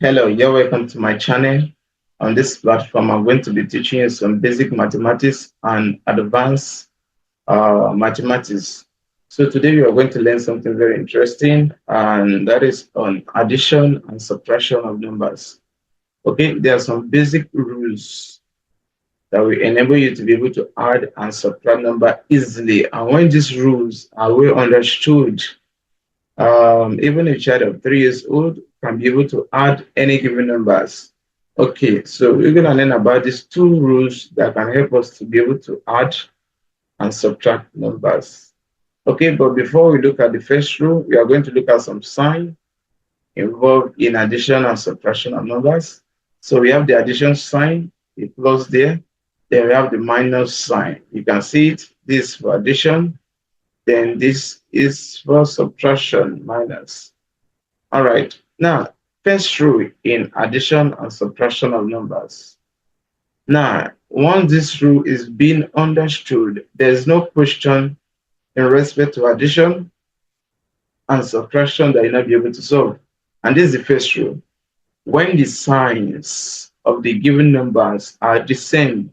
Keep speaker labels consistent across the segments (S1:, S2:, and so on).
S1: Hello, you're welcome to my channel. On this platform, I'm going to be teaching you some basic mathematics and advanced mathematics. So today we are going to learn something very interesting, and that is on addition and subtraction of numbers. Okay, there are some basic rules that will enable you to be able to add and subtract number easily. And when these rules are well understood, even a child of 3 years old can be able to add any given numbers. Okay, so we're going to learn about these two rules that can help us to be able to add and subtract numbers. Okay, but before we look at the first rule, we are going to look at some sign involved in addition and subtraction of numbers. So we have the addition sign, the plus there. Then we have the minus sign. You can see it, this for addition, then this is for subtraction, minus. All right, now, first rule in addition and subtraction of numbers. Now, once this rule is being understood, there's no question in respect to addition and subtraction that you'll not be able to solve. And this is the first rule. When the signs of the given numbers are the same,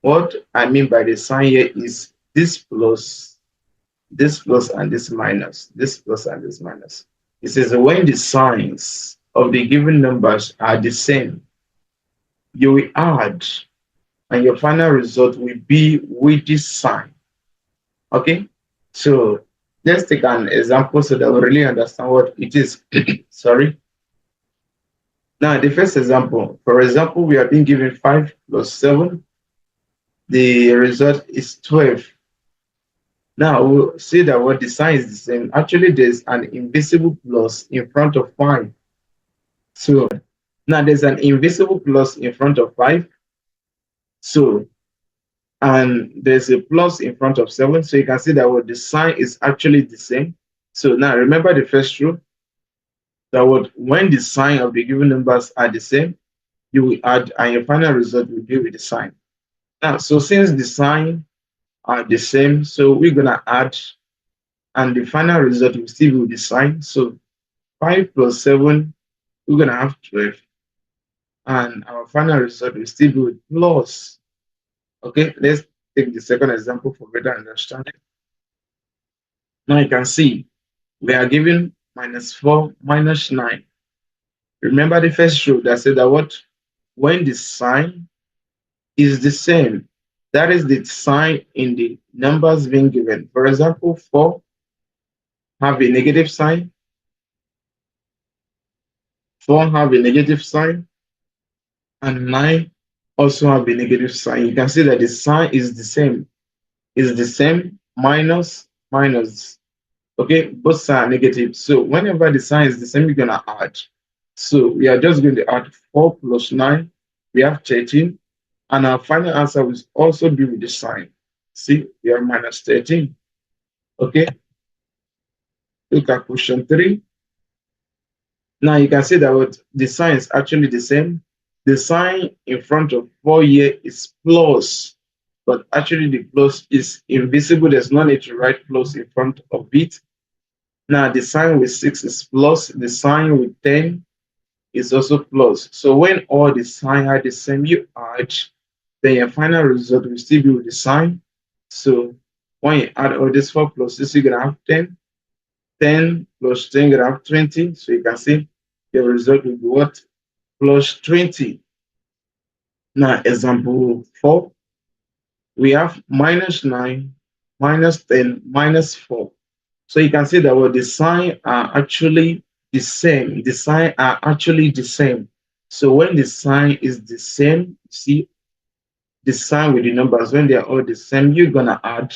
S1: what I mean by the sign here is this plus, and this minus, this plus and this minus. It says when the signs of the given numbers are the same, you will add, and your final result will be with this sign. Okay, so let's take an example so that we really understand what it is. Sorry. Now, the first example, for example, we are being given 5 plus 7. The result is 12. Now, we'll see that what the sign is the same. Actually, there's an invisible plus in front of 5. So, now there's an invisible plus in front of 5. So, and there's a plus in front of 7. So, you can see that what the sign is actually the same. So, now remember the first rule, that what when the sign of the given numbers are the same, you will add, and your final result will be with the sign. Now, so since the sign are the same, so we're going to add, and the final result will still be with the sign. So 5 plus 7, we're going to have 12. And our final result will still be with plus. Okay, let's take the second example for better understanding. Now you can see we are given minus 4 minus 9. Remember the first rule that said that what when the sign is the same, that is the sign in the numbers being given. For example, 4 have a negative sign. 4 have a negative sign, and 9 also have a negative sign. You can see that the sign is the same. Is the same, minus, minus. Okay, both sides are negative. So whenever the sign is the same, we're gonna add. So we are just going to add 4 plus 9. We have 13. And our final answer will also be with the sign. See, we have minus 13. Okay. Look at question 3. Now you can see that what the sign is actually the same. The sign in front of 4 here is plus, but actually the plus is invisible. There's no need to write plus in front of it. Now the sign with 6 is plus. The sign with 10 is also plus. So when all the signs are the same, you add, then your final result will still be with the sign. So when you add all these 4 pluses, you're gonna have 10. 10 plus 10, you're gonna have 20. So you can see your result will be what? Plus 20. Now, example 4, we have minus 9, minus 10, minus 4. So you can see that what the signs are actually the same. The signs are actually the same. So when the sign is the same, see the sign with the numbers, when they are all the same, you're gonna add,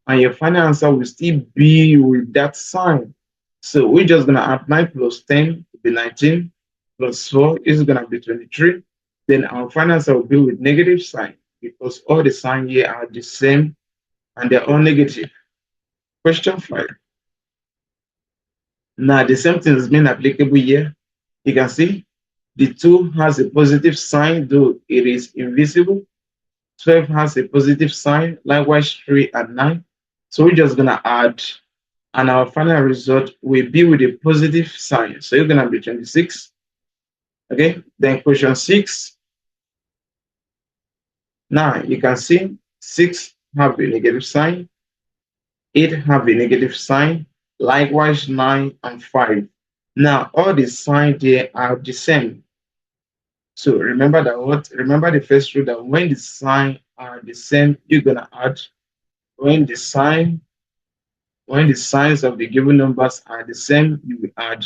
S1: and your final answer will still be with that sign. So we're just gonna add 9 plus 10 to be 19, plus 4 is gonna be 23. Then our final answer will be with negative sign, because all the signs here are the same and they're all negative. Question 5. Now the same thing is being applicable here. You can see The 2 has a positive sign, though it is invisible. 12 has a positive sign, likewise 3 and 9. So we're just gonna add, and our final result will be with a positive sign. So you're gonna be 26. Okay, then question 6. Now you can see 6 have a negative sign, 8 have a negative sign, likewise 9 and 5. Now all the signs there are the same. So remember that what? Remember the first rule that when the signs are the same, you're gonna add. When the sign, when the signs of the given numbers are the same, you will add,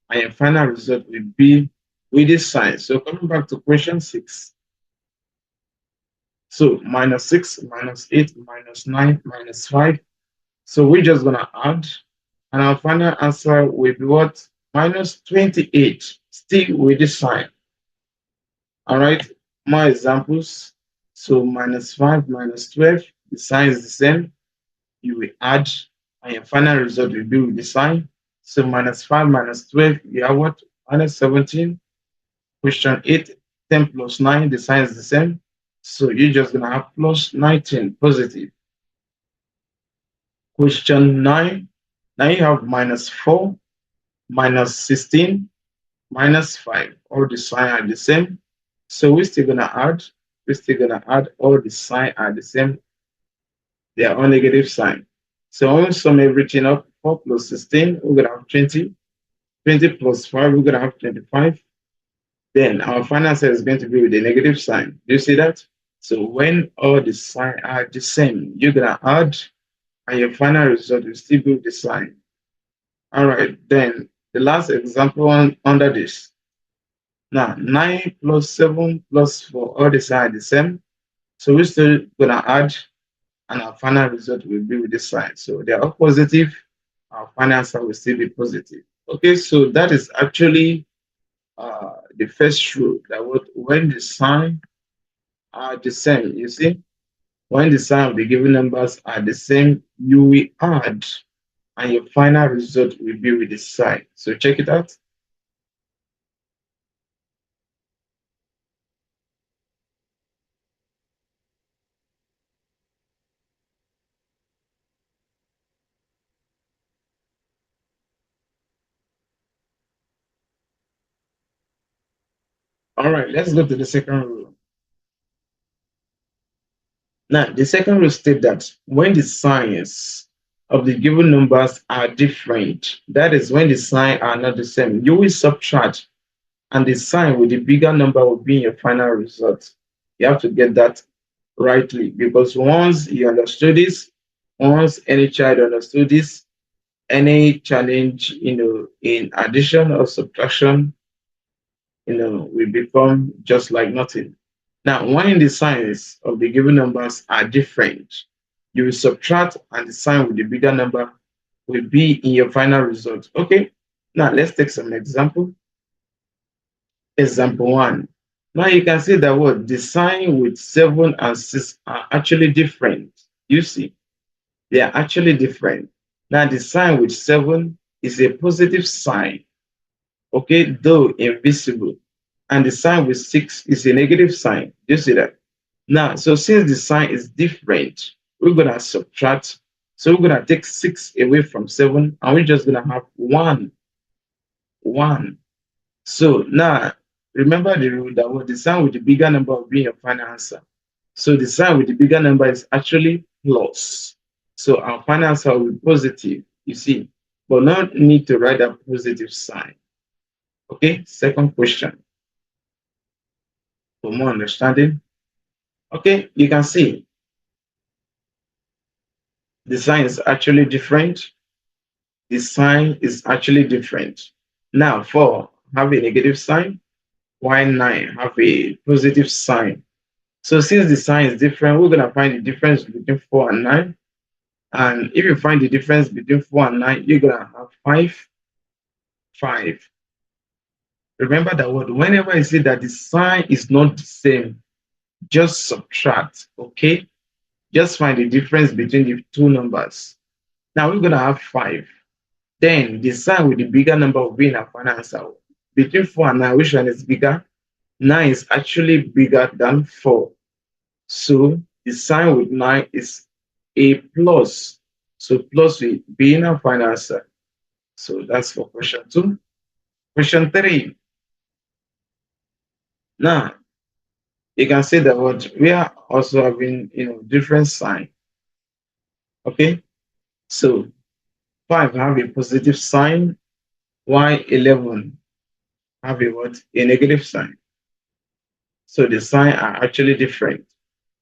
S1: and your final result will be with this sign. So coming back to question 6. So -6, -8, -9, -5. So we're just gonna add, and our final answer will be what? -28. Still with this sign. All right, more examples. So -5, -12, the sign is the same. You will add, and your final result will be with the sign. So -5, -12, you have what? -17. Question 8, 10 plus 9, the sign is the same. So you're just going to have plus 19, positive. Question 9, now you have -4, -16, -5. All the sign are the same. So we're still going to add. We're still going to add. All the sign are the same. They are all negative sign. So when we sum everything up, 4 plus 16, we're going to have 20. 20 plus 5, we're going to have 25. Then our final answer is going to be with a negative sign. Do you see that? So when all the signs are the same, you're going to add, and your final result will still be with the sign. All right, then the last example under this. Now, 9 plus 7 plus 4, all the signs are the same. So we're still going to add, and our final result will be with the sign. So they are all positive. Our final answer will still be positive. Okay, so that is actually the first rule that when the sign are the same, you see, when the sign of the given numbers are the same, you will add, and your final result will be with the sign. So check it out. All right, let's go to the second rule. Now, the second rule states that when the signs of the given numbers are different, that is when the signs are not the same, you will subtract, and the sign with the bigger number will be in your final result. You have to get that rightly, because once you understood this, once any child understood this, any challenge, in addition or subtraction, will become just like nothing. Now, when the signs of the given numbers are different, you will subtract, and the sign with the bigger number will be in your final result. Okay, now let's take some example. Example 1. Now you can see that what the sign with 7 and 6 are actually different. You see, they are actually different. Now the sign with 7 is a positive sign, okay, though invisible. And the sign with 6 is a negative sign. You see that? Now, so since the sign is different, we're gonna subtract. So we're gonna take 6 away from 7, and we're just gonna have 1. 1. So now remember the rule that what the sign with the bigger number will be your final answer. So the sign with the bigger number is actually plus. So our final answer will be positive, you see, but not need to write a positive sign. Okay, second question for more understanding. Okay, you can see the sign is actually different. The sign is actually different. Now, 4 have a negative sign, while 9 have a positive sign. So since the sign is different, we're going to find the difference between 4 and 9. And if you find the difference between 4 and 9, you're going to have 5, 5. Remember that word, whenever you see that the sign is not the same, just subtract, okay? Just find the difference between the two numbers. Now we're going to have 5. Then the sign with the bigger number will be in our final answer. between 4 and 9, which one is bigger? 9 is actually bigger than 4. So the sign with 9 is a plus. So plus will be in our final answer. So that's for question 2. Question 3. Now, you can see that what we are also having, different sign. Okay. So 5 have a positive sign, while 11 have a what? A negative sign. So the sign are actually different.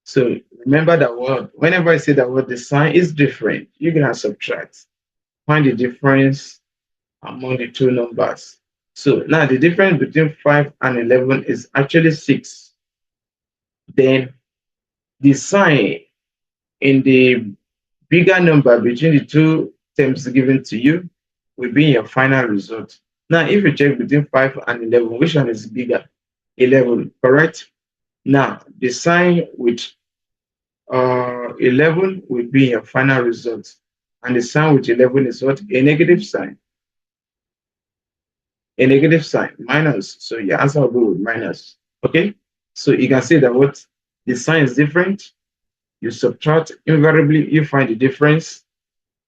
S1: So remember that word. Whenever I say that word, the sign is different, you're gonna subtract. Find the difference among the two numbers. So now the difference between 5 and 11 is actually 6. Then the sign in the bigger number between the two terms given to you will be your final result. Now, if you check between 5 and 11, which one is bigger? 11, correct? Now, the sign with 11 will be your final result. And the sign with 11 is what? A negative sign. A negative sign, minus. So your answer will go with minus. Okay? So you can see that what the sign is different. You subtract, invariably you find the difference.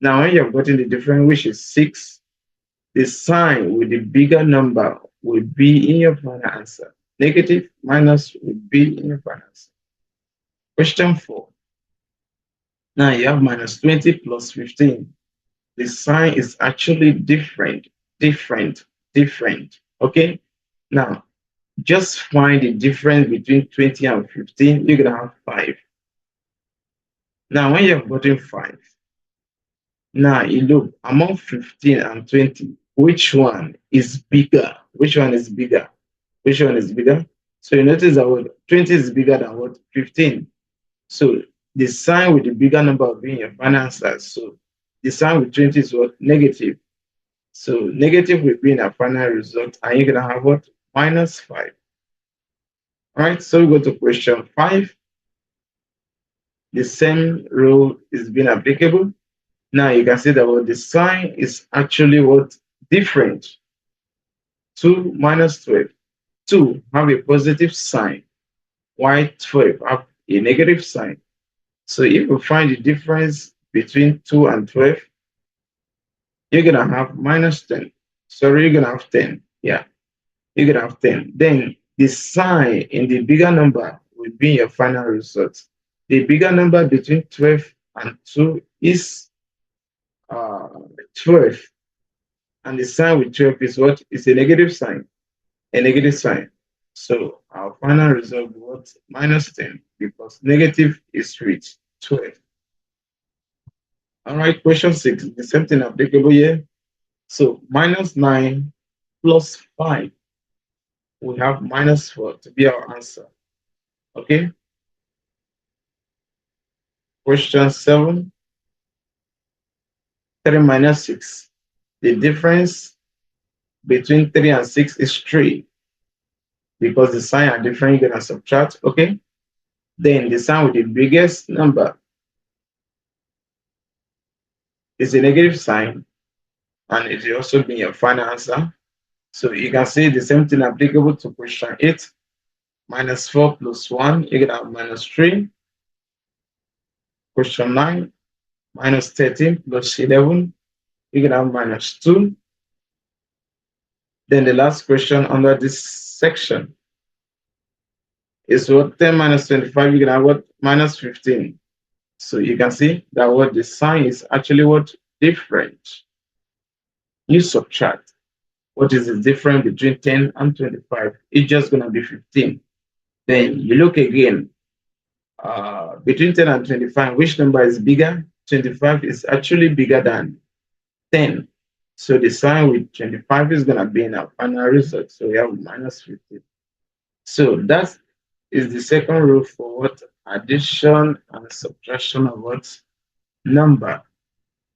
S1: Now, when you have gotten the difference, which is 6, the sign with the bigger number will be in your final answer. Negative minus will be in your final answer. Question 4. Now you have minus 20 plus 15. The sign is actually different, different. Okay? Now, just find the difference between 20 and 15. You're going to have 5. Now, when you have gotten 5, now you look among 15 and 20, which one is bigger? Which one is bigger? Which one is bigger? So you notice that what 20 is bigger than what 15. So the sign with the bigger number will be in your final answer. So the sign with 20 is what? Negative. So negative will be in our final result, and you're gonna have what? Minus 5. All right, so we go to question 5. The same rule is being applicable. Now you can see that what the sign is actually what? Different. 2 minus 12. 2 have a positive sign, while 12 have a negative sign. So if you find the difference between 2 and 12, you're gonna have minus 10. Sorry, you're gonna have 10. Yeah, you're gonna have 10. Then the sign in the bigger number will be your final result. The bigger number between 12 and 2 is 12. And the sign with 12 is what? It's a negative sign. A negative sign. So our final result was minus 10 because negative is with 12. All right, question 6. The same thing applicable here. So minus 9 plus 5. We have minus 4 to be our answer. Okay. Question 7. 3 minus 6. The difference between 3 and 6 is 3. Because the sign are different, you're going to subtract. Okay. Then the sign with the biggest number is a negative sign, and it will also be your final answer. So you can see the same thing applicable to question 8. Minus 4 plus 1, you're going to have minus 3. Question 9. Minus 13 plus 11, you're going to have minus 2. Then the last question under this section is what? 10 minus 25, you're going to have what? Minus 15. So you can see that what the sign is actually what? Different. You subtract. What is the difference between 10 and 25? It's just going to be 15. Then you look again. Between 10 and 25, which number is bigger? 25 is actually bigger than 10. So the sign with 25 is going to be in our final result. So we have minus 15. So that is the second rule for what? Addition and subtraction of what? Number.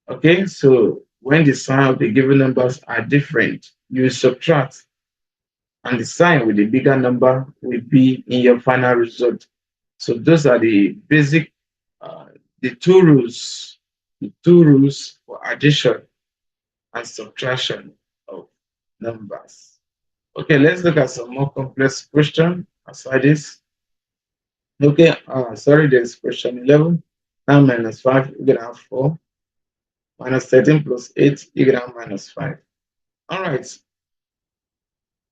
S1: Okay, so when the sign of the given numbers are different, you subtract, and the sign with the bigger number will be in your final result. So those are the basic, uh, the two rules for addition and subtraction of numbers. Okay, let's look at some more complex question aside this. Okay, sorry, there's question 11. 9 minus 5, you're going to have 4. Minus 13 plus 8, you're going to have minus 5. All right.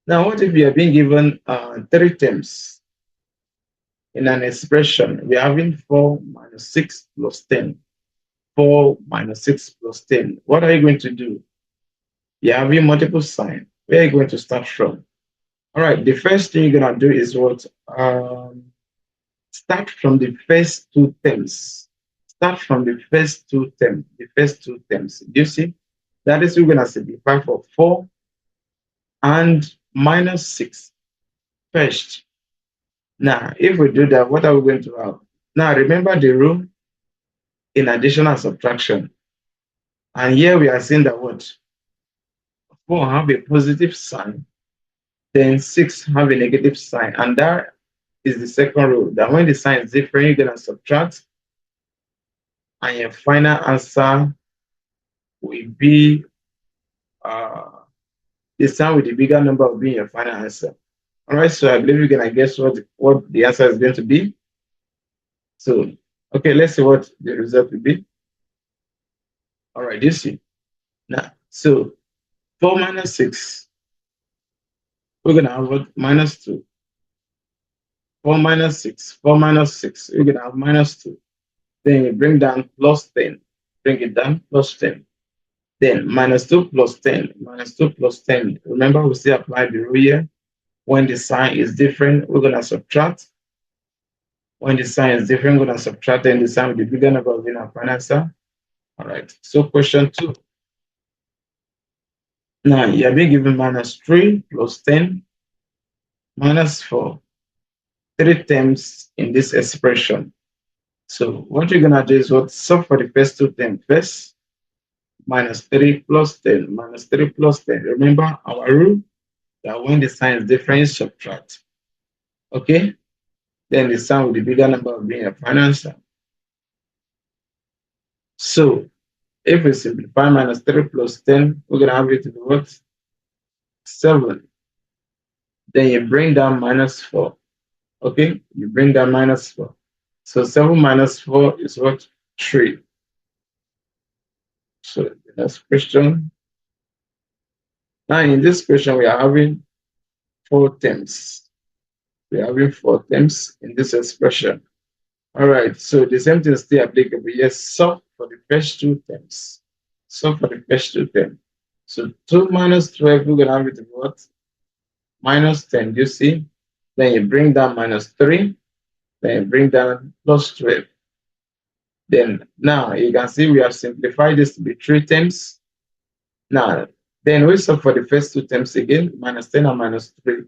S1: Now, what if you are being given 3 terms in an expression? We're having 4 minus 6 plus 10. 4 minus 6 plus 10. What are you going to do? You're having multiple sign. Where are you going to start from? All right, the first thing you're going to do is what? Start from the first 2 terms. Start from the first 2 terms. The first 2 terms. Do you see? That is, we're going to simplify for 4 and minus 6 first. Now, if we do that, what are we going to have? Now, remember the rule in addition and subtraction. And here we are saying that what? 4 have a positive sign, then 6 have a negative sign. And that is the second rule, that when the sign is different, you're going to subtract, and your final answer will be the sign with the bigger number will be your final answer. All right, so I believe you can guess what the answer is going to be. So, okay, let's see what the result will be. All right, you see. Now, so 4 minus 6, we're going to have what? Minus 2. 4 minus 6, 4 minus 6, we're going to have minus 2. Then you bring down plus 10. Bring it down plus 10. Then minus 2 plus 10. Minus 2 plus 10. Remember, we still apply the rule here. When the sign is different, we're going to subtract. When the sign is different, we're going to subtract, and the sign with the bigger number will be our final answer. All right. So question 2. Now, you are being given minus 3 plus 10 minus 4. 3 terms in this expression. So what you're going to do is what? Solve for the first 2 terms first. Minus 3 plus 10. Minus 3 plus 10. Remember our rule that when the sign is different, you subtract. Okay? Then the sign with the bigger number will be your final answer. So if we simplify minus 3 plus 10, we're going to have it to be what? 7. Then you bring down minus 4. Okay? You bring down minus 4. So 7 minus 4 is what? 3. So the next question. Now in this question, we are having 4 terms. We are having 4 terms in this expression. All right, so the same thing is still applicable. Yes, solve for the first 2 terms. Solve for the first 2 terms. So 2 minus 12, we're going to have it what? Minus 10, you see? Then you bring down minus 3. Then you bring down plus 12. Then now you can see we have simplified this to be 3 terms. Now, then we solve for the first 2 terms again, minus 10 and minus 3.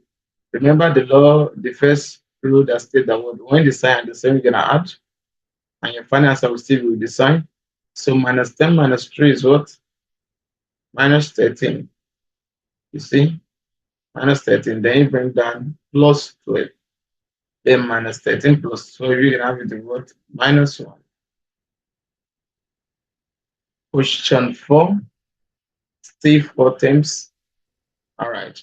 S1: Remember the law, the first rule that states that when the sign and the same, you're going to add, and your final answer will still be with the sign. So minus 10 minus 3 is what? Minus 13. You see? Minus 13. Then you bring down plus 12. Then minus 13 plus 12, you can have it in what? Minus 1. Question 4. Still 4 terms. All right.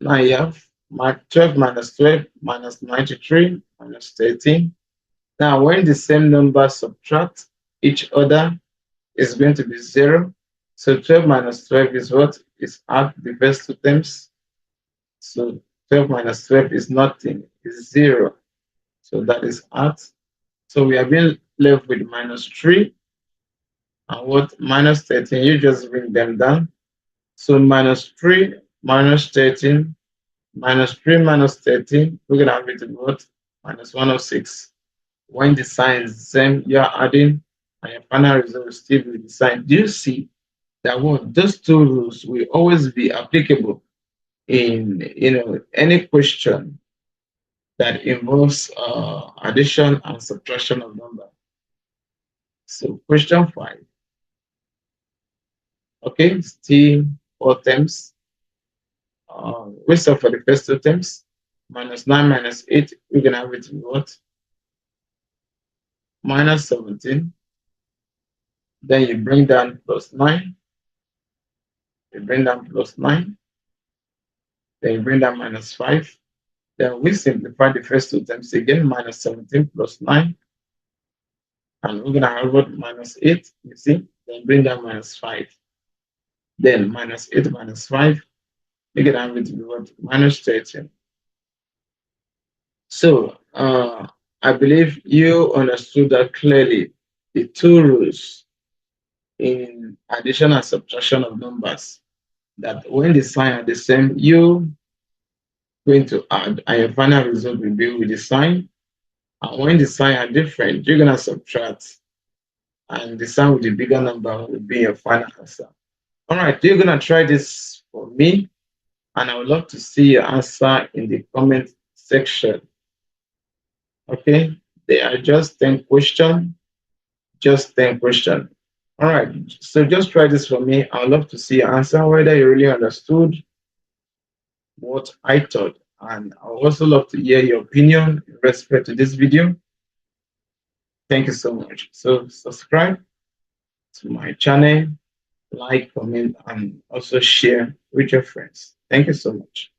S1: Now you have 12 minus 12 minus 93 minus 13. Now, when the same numbers subtract each other, it's going to be 0. So 12 minus 12 is what? Is add the first 2 terms. So 12 minus 12 is nothing, it's 0. So that is add. So we are being left with minus 3 and what? Minus 13. You just bring them down. So minus 3 minus 13 minus 3 minus 13. We're going to have it in what? Minus 106. When the sign is the same, you're adding, and your final result will still be the sign. Do you see that what those 2 rules will always be applicable in any question that involves addition and subtraction of number? So question 5. Okay, still 4 terms. We start for the first 2 terms. Minus 9 minus 8, we're gonna have it in what? Minus 17. Then you bring down plus 9. You bring down plus 9. Then you bring down minus 5. Then we simplify the first two terms again, minus 17 plus 9. And we're going to have what? Minus 8, you see? Then bring down minus 5. Then minus 8 minus 5, make it have it to be what? Minus 13. So I believe you understood that clearly. The two rules in addition and subtraction of numbers, that when the sign are the same, you going to add and your final result will be with the sign. And when the sign are different, you're gonna subtract and the sign with the bigger number will be your final answer. All right, you're gonna try this for me, and I would love to see your answer in the comment section. Okay, there are just 10 questions, just 10 questions. All right, so just try this for me. I'd love to see your answer, whether you really understood what I thought. And I would also love to hear your opinion in respect to this video. Thank you so much. So subscribe to my channel, like, comment, and also share with your friends. Thank you so much.